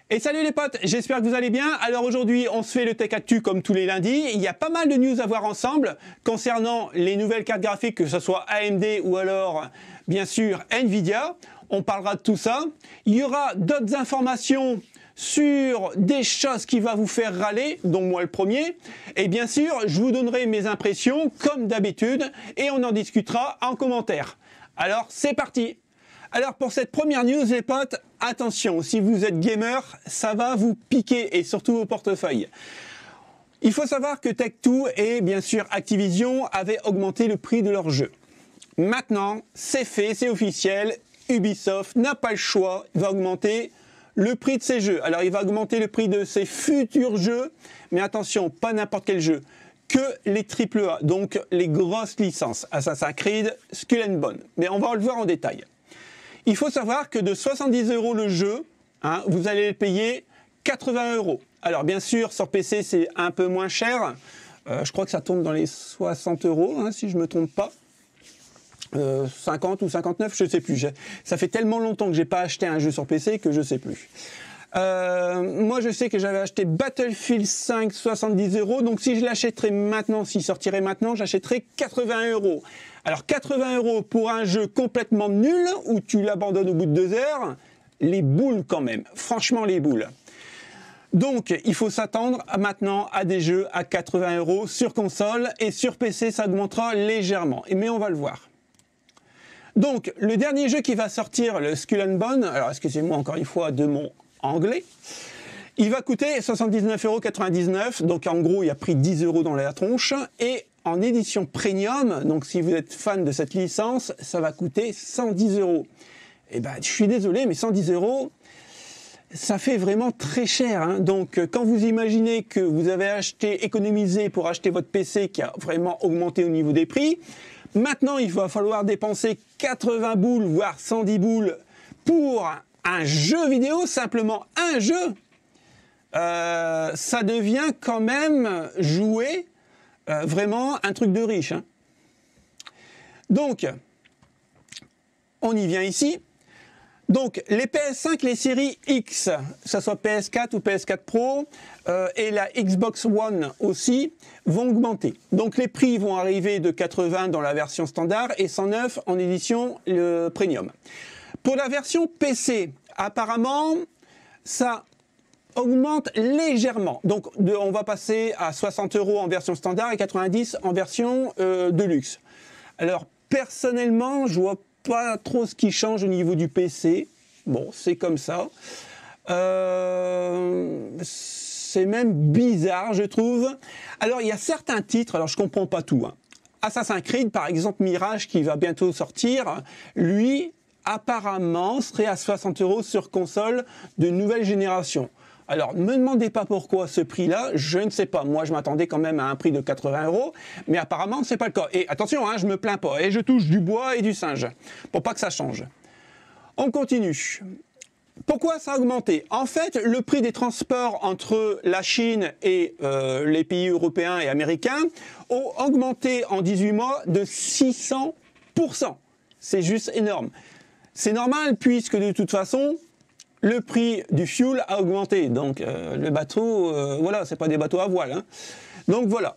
Et salut les potes, j'espère que vous allez bien. Alors aujourd'hui, on se fait le Tech Actu comme tous les lundis. Il y a pas mal de news à voir ensemble concernant les nouvelles cartes graphiques, que ce soit AMD ou alors, bien sûr, Nvidia. On parlera de tout ça. Il y aura d'autres informations sur des choses qui vont vous faire râler, dont moi le premier. Et bien sûr, je vous donnerai mes impressions, comme d'habitude, et on en discutera en commentaire. Alors, c'est parti! Alors pour cette première news les potes, attention, si vous êtes gamer, ça va vous piquer et surtout au portefeuille. Il faut savoir que Tech2 et bien sûr Activision avaient augmenté le prix de leurs jeux. Maintenant, c'est fait, c'est officiel, Ubisoft n'a pas le choix, il va augmenter le prix de ses jeux. Alors il va augmenter le prix de ses futurs jeux, mais attention, pas n'importe quel jeu, que les AAA, donc les grosses licences, Assassin's Creed, Skull and Bones. Mais on va le voir en détail. Il faut savoir que de 70 € le jeu, vous allez le payer 80 €. Alors bien sûr, sur PC, c'est un peu moins cher. Je crois que ça tourne dans les 60 €, si je ne me trompe pas. 50 ou 59, je ne sais plus. Ça fait tellement longtemps que je n'ai pas acheté un jeu sur PC que je ne sais plus. Moi, je sais que j'avais acheté Battlefield 5 70 €. Donc si je l'achèterais maintenant, s'il sortirait maintenant, j'achèterais 80 €. Alors 80 € pour un jeu complètement nul, où tu l'abandonnes au bout de 2 heures, les boules quand même, franchement les boules. Donc il faut s'attendre maintenant à des jeux à 80 € sur console, et sur PC ça augmentera légèrement, mais on va le voir. Donc le dernier jeu qui va sortir, le Skull and Bones, alors excusez-moi encore une fois de mon anglais, il va coûter 79,99 €, donc en gros il a pris 10 € dans la tronche, et en édition premium, donc si vous êtes fan de cette licence, ça va coûter 110 €. Et ben, je suis désolé, mais 110 €, ça fait vraiment très cher. Donc, quand vous imaginez que vous avez économisé pour acheter votre PC qui a vraiment augmenté au niveau des prix, maintenant il va falloir dépenser 80 boules, voire 110 boules pour un jeu vidéo, simplement un jeu, ça devient quand même jouer vraiment un truc de riche. Donc, on y vient ici. Donc, les PS5, les séries X, que ce soit PS4 ou PS4 Pro, et la Xbox One aussi, vont augmenter. Donc, les prix vont arriver de 80 dans la version standard et 109 en édition premium. Pour la version PC, apparemment, ça augmente légèrement. Donc, on va passer à 60 € en version standard et 90 en version de luxe. Alors, personnellement, je vois pas trop ce qui change au niveau du PC. Bon, c'est comme ça. C'est même bizarre, je trouve. Alors, il y a certains titres, alors je comprends pas tout. Assassin's Creed, par exemple, Mirage, qui va bientôt sortir, lui, apparemment, serait à 60 € sur console de nouvelle génération. Alors, ne me demandez pas pourquoi ce prix-là, je ne sais pas. Moi, je m'attendais quand même à un prix de 80 €, mais apparemment, ce n'est pas le cas. Et attention, je me plains pas, et je touche du bois et du singe, pour pas que ça change. On continue. Pourquoi ça a augmenté? En fait, le prix des transports entre la Chine et les pays européens et américains ont augmenté en 18 mois de 600%. C'est juste énorme. C'est normal, puisque de toute façon, le prix du fuel a augmenté, donc le bateau, voilà, c'est pas des bateaux à voile. Donc voilà,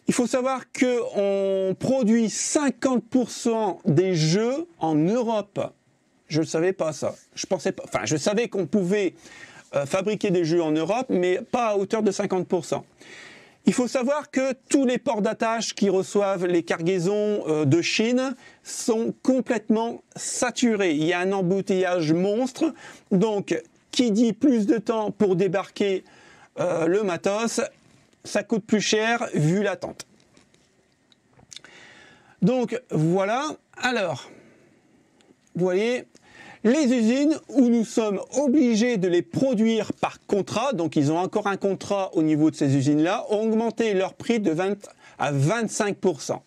il faut savoir qu'on produit 50% des jeux en Europe. Je ne savais pas ça. Je pensais pas. Enfin, je savais qu'on pouvait fabriquer des jeux en Europe, mais pas à hauteur de 50%. Il faut savoir que tous les ports d'attache qui reçoivent les cargaisons de Chine sont complètement saturés. Il y a un embouteillage monstre. Donc, qui dit plus de temps pour débarquer le matos, ça coûte plus cher vu l'attente. Donc, voilà. Alors, vous voyez, les usines où nous sommes obligés de les produire par contrat, donc ils ont encore un contrat au niveau de ces usines-là, ont augmenté leur prix de 20 à 25%.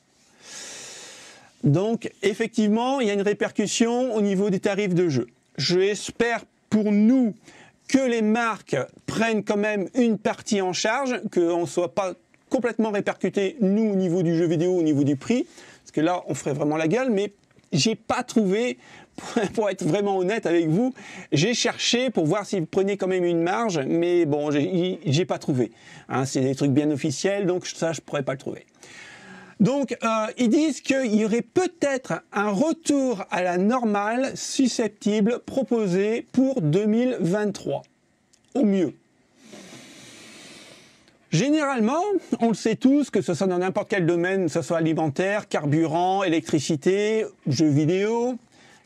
Donc effectivement, il y a une répercussion au niveau des tarifs de jeu. J'espère pour nous que les marques prennent quand même une partie en charge, qu'on ne soit pas complètement répercuté, nous, au niveau du jeu vidéo, au niveau du prix, parce que là, on ferait vraiment la gueule, mais j'ai pas trouvé pour être vraiment honnête avec vous, j'ai cherché pour voir s'ils prenaient quand même une marge, mais bon, j'ai pas trouvé. Hein, c'est des trucs bien officiels, donc ça, je pourrais pas le trouver. Donc, ils disent qu'il y aurait peut-être un retour à la normale susceptible proposé pour 2023, au mieux. Généralement, on le sait tous, que ce soit dans n'importe quel domaine, que ce soit alimentaire, carburant, électricité, jeux vidéo,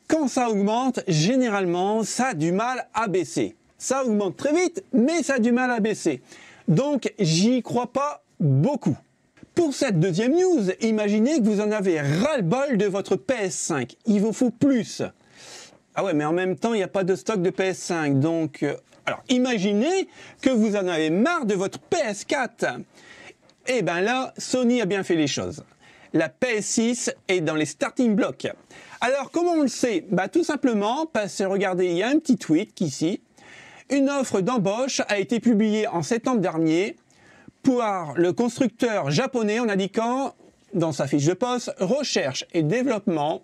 quand ça augmente, généralement, ça a du mal à baisser. Ça augmente très vite, mais ça a du mal à baisser. Donc, j'y crois pas beaucoup. Pour cette deuxième news, imaginez que vous en avez ras-le-bol de votre PS5. Il vous faut plus. Ah ouais, mais en même temps, il n'y a pas de stock de PS5. Donc, alors, imaginez que vous en avez marre de votre PS4. Eh bien là, Sony a bien fait les choses. La PS6 est dans les starting blocks. Alors, comment on le sait? Bah, tout simplement parce que, regardez, il y a un petit tweet ici. Une offre d'embauche a été publiée en septembre dernier par le constructeur japonais en indiquant dans sa fiche de poste « Recherche et développement,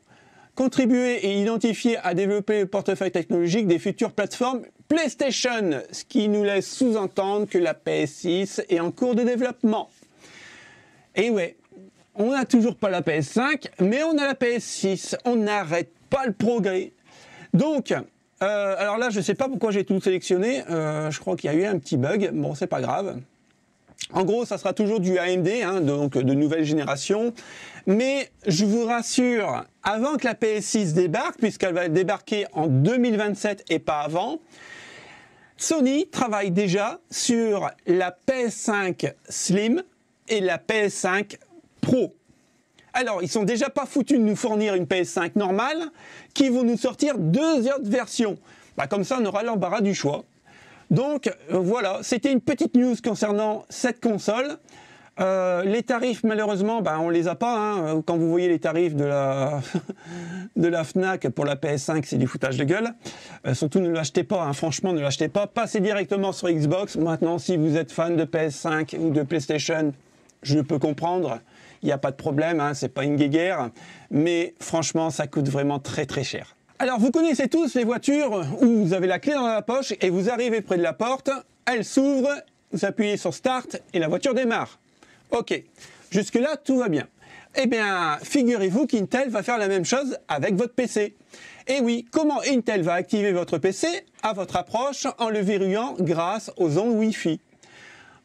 contribuer et identifier à développer le portefeuille technologique des futures plateformes PlayStation », ce qui nous laisse sous-entendre que la PS6 est en cours de développement. Et ouais, on n'a toujours pas la PS5, mais on a la PS6, on n'arrête pas le progrès. Donc, alors là, je ne sais pas pourquoi j'ai tout sélectionné, je crois qu'il y a eu un petit bug, bon, c'est pas grave. En gros, ça sera toujours du AMD, hein, donc de nouvelle génération. Mais je vous rassure, avant que la PS6 débarque, puisqu'elle va débarquer en 2027 et pas avant, Sony travaille déjà sur la PS5 Slim et la PS5 Pro. Alors, ils sont déjà pas foutus de nous fournir une PS5 normale, qui vont nous sortir deux autres versions. Bah, comme ça, on aura l'embarras du choix. Donc voilà, c'était une petite news concernant cette console. Les tarifs, malheureusement, on les a pas. Hein. Quand vous voyez les tarifs de la Fnac pour la PS5, c'est du foutage de gueule. Surtout, ne l'achetez pas. Hein. Franchement, ne l'achetez pas. Passez directement sur Xbox. Maintenant, si vous êtes fan de PS5 ou de PlayStation, je peux comprendre. Il n'y a pas de problème. Hein. C'est pas une guéguerre. Mais franchement, ça coûte vraiment très très cher. Alors, vous connaissez tous les voitures où vous avez la clé dans la poche et vous arrivez près de la porte, elle s'ouvre, vous appuyez sur Start et la voiture démarre. Ok, jusque-là, tout va bien. Eh bien, figurez-vous qu'Intel va faire la même chose avec votre PC. Et oui, comment Intel va activer votre PC à votre approche en le verrouillant grâce aux ondes Wi-Fi.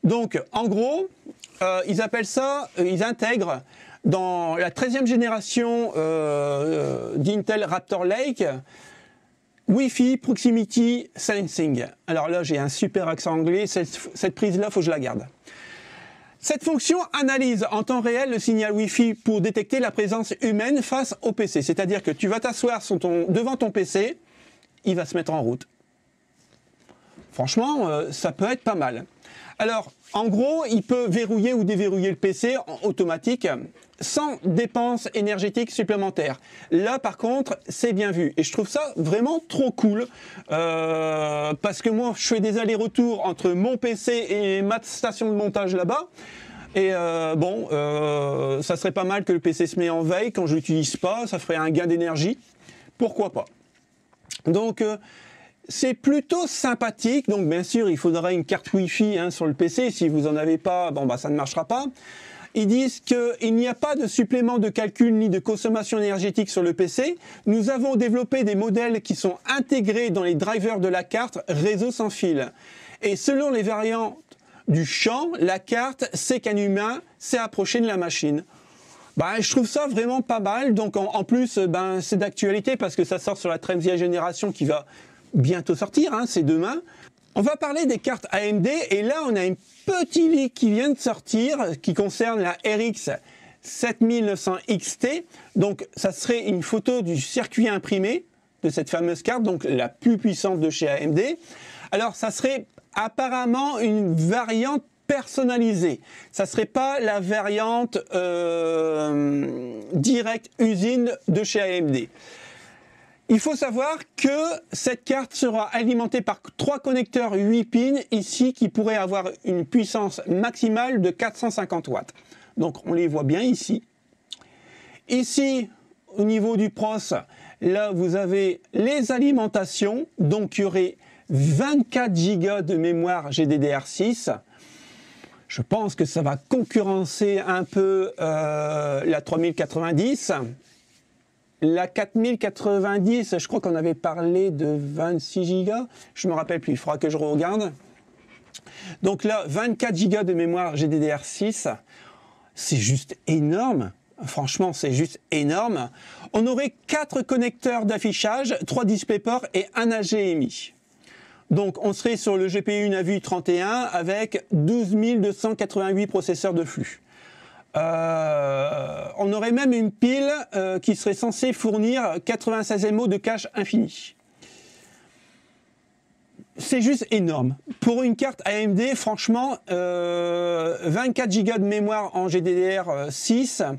Donc, en gros, ils appellent ça, ils intègrent dans la 13e génération d'Intel Raptor Lake, Wi-Fi Proximity Sensing. Alors là, j'ai un super accent anglais, cette prise-là, il faut que je la garde. Cette fonction analyse en temps réel le signal Wi-Fi pour détecter la présence humaine face au PC. C'est-à-dire que tu vas t'asseoir devant ton PC, il va se mettre en route. Franchement, ça peut être pas mal. Alors, en gros, il peut verrouiller ou déverrouiller le PC en automatique sans dépenses énergétiques supplémentaires. Là, par contre, c'est bien vu. Et je trouve ça vraiment trop cool. Parce que moi, je fais des allers-retours entre mon PC et ma station de montage là-bas. Et ça serait pas mal que le PC se met en veille quand je l'utilise pas. Ça ferait un gain d'énergie. Pourquoi pas? Donc, c'est plutôt sympathique. Donc, bien sûr, il faudra une carte Wi-Fi sur le PC. Si vous en avez pas, ça ne marchera pas. Ils disent qu'il n'y a pas de supplément de calcul ni de consommation énergétique sur le PC. Nous avons développé des modèles qui sont intégrés dans les drivers de la carte réseau sans fil. Et selon les variantes du champ, la carte sait qu'un humain s'est approché de la machine. Je trouve ça vraiment pas mal. Donc en plus, c'est d'actualité parce que ça sort sur la 13e génération qui va bientôt sortir, c'est demain. On va parler des cartes AMD et là on a un petit leak qui vient de sortir qui concerne la RX 7900 XT. Donc ça serait une photo du circuit imprimé de cette fameuse carte, donc la plus puissante de chez AMD. Alors ça serait apparemment une variante personnalisée. Ça serait pas la variante direct usine de chez AMD. Il faut savoir que cette carte sera alimentée par 3 connecteurs 8 pins ici qui pourraient avoir une puissance maximale de 450 watts. Donc on les voit bien ici. Ici, au niveau du pros, Là, vous avez les alimentations, donc il y aurait 24 Go de mémoire GDDR6. Je pense que ça va concurrencer un peu la 3090. La 4090, je crois qu'on avait parlé de 26 Go. Je ne me rappelle plus, il faudra que je regarde. Donc là, 24 Go de mémoire GDDR6, c'est juste énorme. Franchement, c'est juste énorme. On aurait 4 connecteurs d'affichage, 3 DisplayPort et un HDMI. Donc, on serait sur le GPU Navi 31 avec 12 288 processeurs de flux. On aurait même une pile qui serait censée fournir 96 MO de cache infini. C'est juste énorme. Pour une carte AMD, franchement, 24 Go de mémoire en GDDR6,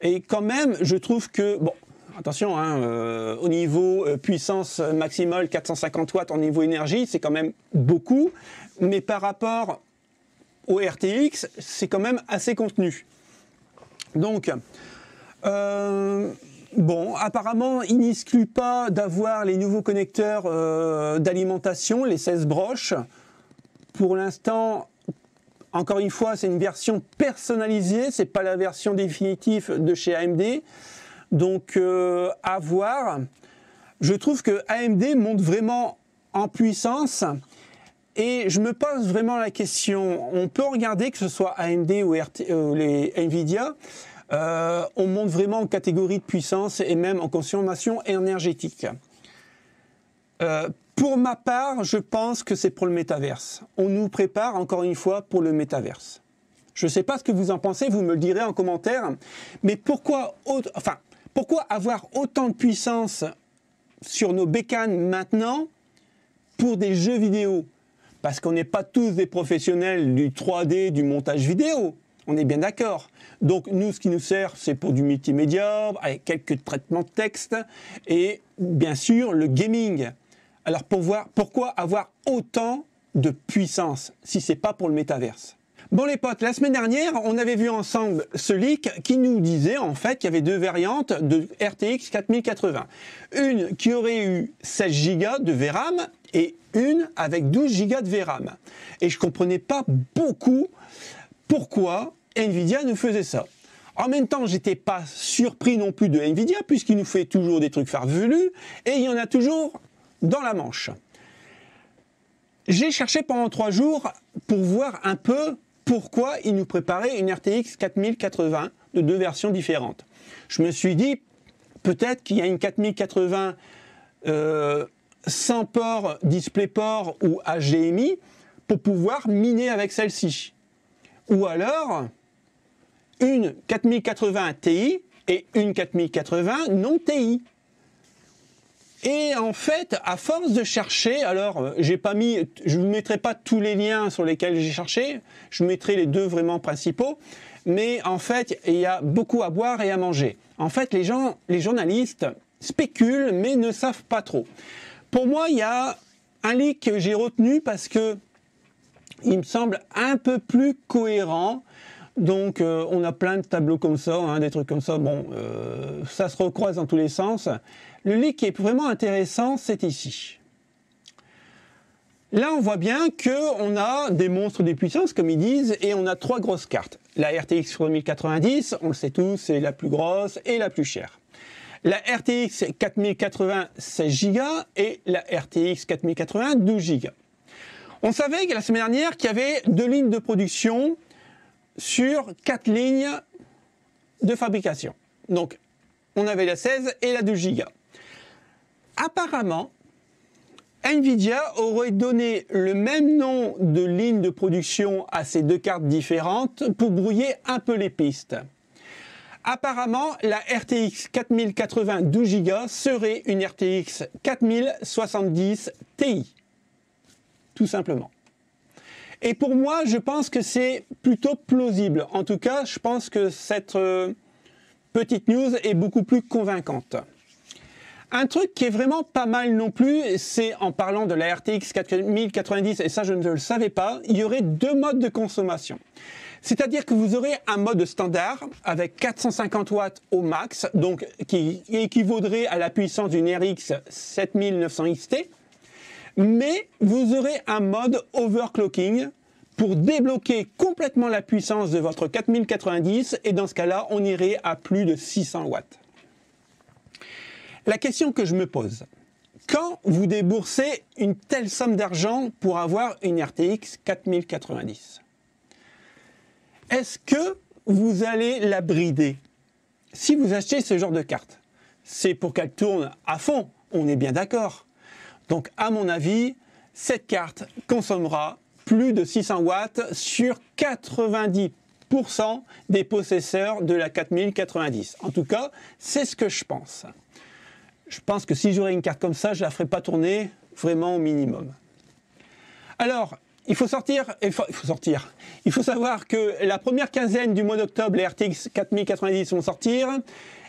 et quand même, je trouve que, bon, attention, hein, au niveau puissance maximale, 450 watts, en niveau énergie, c'est quand même beaucoup, mais par rapport au RTX, c'est quand même assez contenu. Donc, bon, apparemment, il n'exclut pas d'avoir les nouveaux connecteurs d'alimentation, les 16 broches. Pour l'instant, encore une fois, c'est une version personnalisée, c'est pas la version définitive de chez AMD. Donc, à voir. Je trouve que AMD monte vraiment en puissance. Et je me pose vraiment la question, on peut regarder que ce soit AMD ou les Nvidia, on monte vraiment en catégorie de puissance et même en consommation énergétique. Pour ma part, je pense que c'est pour le métaverse. On nous prépare encore une fois pour le métaverse. Je ne sais pas ce que vous en pensez, vous me le direz en commentaire, mais pourquoi avoir autant de puissance sur nos bécanes maintenant pour des jeux vidéo ? Parce qu'on n'est pas tous des professionnels du 3D, du montage vidéo. On est bien d'accord. Donc nous, ce qui nous sert, c'est pour du multimédia, avec quelques traitements de texte, et bien sûr, le gaming. Alors pourquoi avoir autant de puissance, si ce n'est pas pour le métaverse ? Bon les potes, la semaine dernière, on avait vu ensemble ce leak qui nous disait en fait qu'il y avait 2 variantes de RTX 4080. Une qui aurait eu 16 Go de VRAM et une avec 12 Go de VRAM. Et je ne comprenais pas beaucoup pourquoi Nvidia nous faisait ça. En même temps, j'étais pas surpris non plus de Nvidia puisqu'il nous fait toujours des trucs farfelus et il y en a toujours dans la manche. J'ai cherché pendant 3 jours pour voir un peu pourquoi il nous préparait une RTX 4080 de 2 versions différentes. Je me suis dit, peut-être qu'il y a une 4080 sans port, DisplayPort ou HDMI pour pouvoir miner avec celle-ci. Ou alors, une 4080 Ti et une 4080 non Ti. Et en fait, à force de chercher, alors je ne vous mettrai pas tous les liens sur lesquels j'ai cherché, je vous mettrai les 2 vraiment principaux, mais en fait, il y a beaucoup à boire et à manger. En fait, les journalistes spéculent, mais ne savent pas trop. Pour moi, il y a un leak que j'ai retenu parce que il me semble un peu plus cohérent. Donc, on a plein de tableaux comme ça, hein, des trucs comme ça. Bon, ça se recroise dans tous les sens. Le leak qui est vraiment intéressant, c'est ici. Là, on voit bien qu'on a des monstres de puissance, comme ils disent, et on a 3 grosses cartes. La RTX 3090, on le sait tous, c'est la plus grosse et la plus chère. La RTX 4080 16 Go et la RTX 4080 12 Go. On savait que la semaine dernière qu'il y avait 2 lignes de production sur 4 lignes de fabrication. Donc, on avait la 16 et la 12 Go. Apparemment, Nvidia aurait donné le même nom de ligne de production à ces 2 cartes différentes pour brouiller un peu les pistes. Apparemment, la RTX 4080 12 Go serait une RTX 4070 Ti. Tout simplement. Et pour moi, je pense que c'est plutôt plausible. En tout cas, je pense que cette petite news est beaucoup plus convaincante. Un truc qui est vraiment pas mal non plus, c'est en parlant de la RTX 4090, et ça je ne le savais pas, il y aurait 2 modes de consommation. C'est-à-dire que vous aurez un mode standard avec 450 watts au max, donc qui équivaudrait à la puissance d'une RX 7900 XT, mais vous aurez un mode overclocking pour débloquer complètement la puissance de votre 4090, et dans ce cas-là, on irait à plus de 600 watts. La question que je me pose, quand vous déboursez une telle somme d'argent pour avoir une RTX 4090, est-ce que vous allez la brider? Si vous achetez ce genre de carte, c'est pour qu'elle tourne à fond, on est bien d'accord. Donc à mon avis, cette carte consommera plus de 600 watts sur 90% des possesseurs de la 4090. En tout cas, c'est ce que je pense. Je pense que si j'aurais une carte comme ça, je ne la ferais pas tourner vraiment au minimum. Alors, il faut savoir que la première quinzaine du mois d'octobre, les RTX 4090 vont sortir,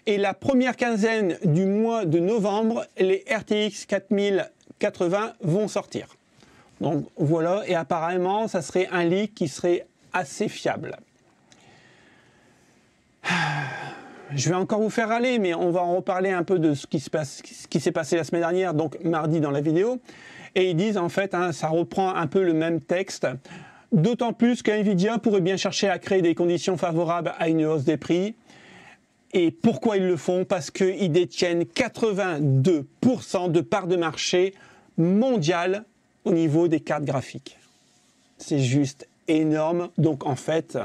et la première quinzaine du mois de novembre, les RTX 4080 vont sortir. Donc voilà, et apparemment, ça serait un leak qui serait assez fiable. Je vais encore vous faire râler, mais on va en reparler un peu de ce qui s'est passé la semaine dernière, donc mardi dans la vidéo. Et ils disent en fait, ça reprend un peu le même texte, d'autant plus qu'NVIDIA pourrait bien chercher à créer des conditions favorables à une hausse des prix. Et pourquoi ils le font? Parce qu'ils détiennent 82% de part de marché mondiale au niveau des cartes graphiques. C'est juste énorme. Donc en fait,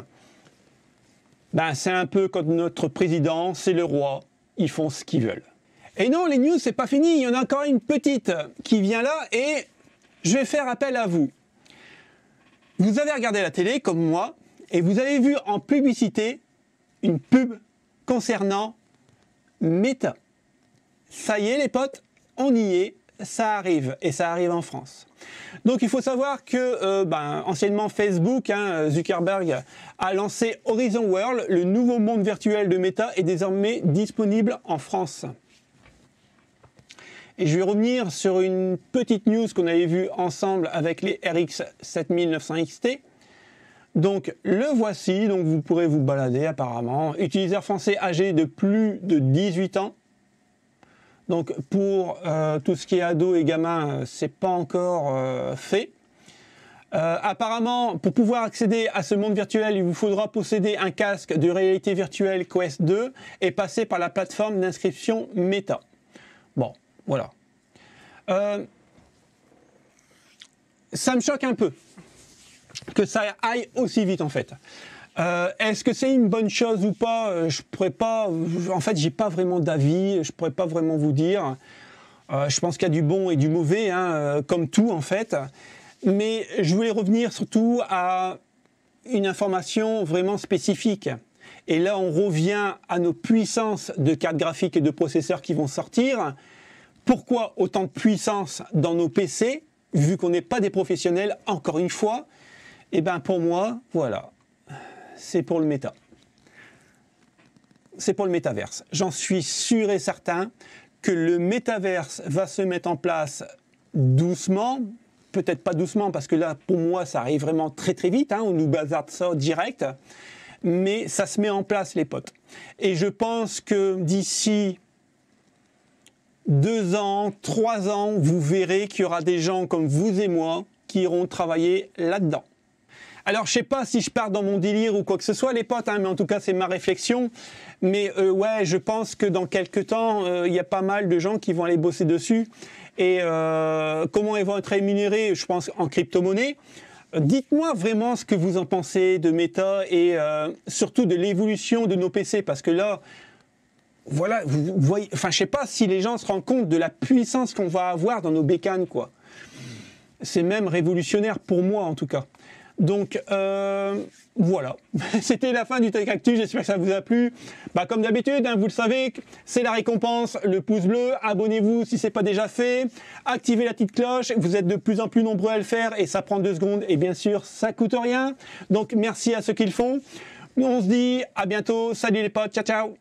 c'est un peu comme notre président, c'est le roi, ils font ce qu'ils veulent. Et non, les news, c'est pas fini, il y en a encore une petite qui vient là, et je vais faire appel à vous. Vous avez regardé la télé, comme moi, et vous avez vu en publicité une pub concernant Meta. Ça y est, les potes, on y est, ça arrive, et ça arrive en France. Donc il faut savoir que anciennement Facebook, Zuckerberg a lancé Horizon World, le nouveau monde virtuel de Meta est désormais disponible en France. Et je vais revenir sur une petite news qu'on avait vue ensemble avec les RX 7900 XT. Donc le voici, donc vous pourrez vous balader apparemment. Utilisateur français âgé de plus de 18 ans. Donc pour tout ce qui est ado et gamin, c'est pas encore fait. Apparemment, pour pouvoir accéder à ce monde virtuel, il vous faudra posséder un casque de réalité virtuelle Quest 2 et passer par la plateforme d'inscription Meta. Bon, voilà. Ça me choque un peu que ça aille aussi vite en fait. Est-ce que c'est une bonne chose ou pas? Je pourrais pas. En fait, j'ai pas vraiment d'avis. Je pourrais pas vraiment vous dire. Je pense qu'il y a du bon et du mauvais, comme tout en fait. Mais je voulais revenir surtout à une information vraiment spécifique. Et là, on revient à nos puissances de cartes graphiques et de processeurs qui vont sortir. Pourquoi autant de puissance dans nos PC, vu qu'on n'est pas des professionnels, encore une fois? Eh bien, pour moi, voilà. C'est pour le méta. C'est pour le métaverse. J'en suis sûr et certain que le métaverse va se mettre en place doucement, peut-être pas doucement parce que là, pour moi, ça arrive vraiment très très vite, on nous bazarde ça direct, mais ça se met en place les potes. Et je pense que d'ici 2 ans, 3 ans, vous verrez qu'il y aura des gens comme vous et moi qui iront travailler là-dedans. Alors, je sais pas si je pars dans mon délire ou quoi que ce soit, les potes, mais en tout cas, c'est ma réflexion. Mais ouais, je pense que dans quelques temps, il y a pas mal de gens qui vont aller bosser dessus. Et comment ils vont être rémunérés, je pense, en crypto-monnaie. Dites-moi vraiment ce que vous en pensez de Meta et surtout de l'évolution de nos PC. Parce que là, voilà, vous voyez, enfin, je sais pas si les gens se rendent compte de la puissance qu'on va avoir dans nos bécanes, quoi. C'est même révolutionnaire pour moi, en tout cas. Donc voilà, c'était la fin du Tech Actu, j'espère que ça vous a plu. Comme d'habitude, vous le savez, c'est la récompense, le pouce bleu, abonnez-vous si ce n'est pas déjà fait, activez la petite cloche, vous êtes de plus en plus nombreux à le faire et ça prend 2 secondes et bien sûr ça coûte rien. Donc merci à ceux qui le font. On se dit à bientôt, salut les potes, ciao ciao.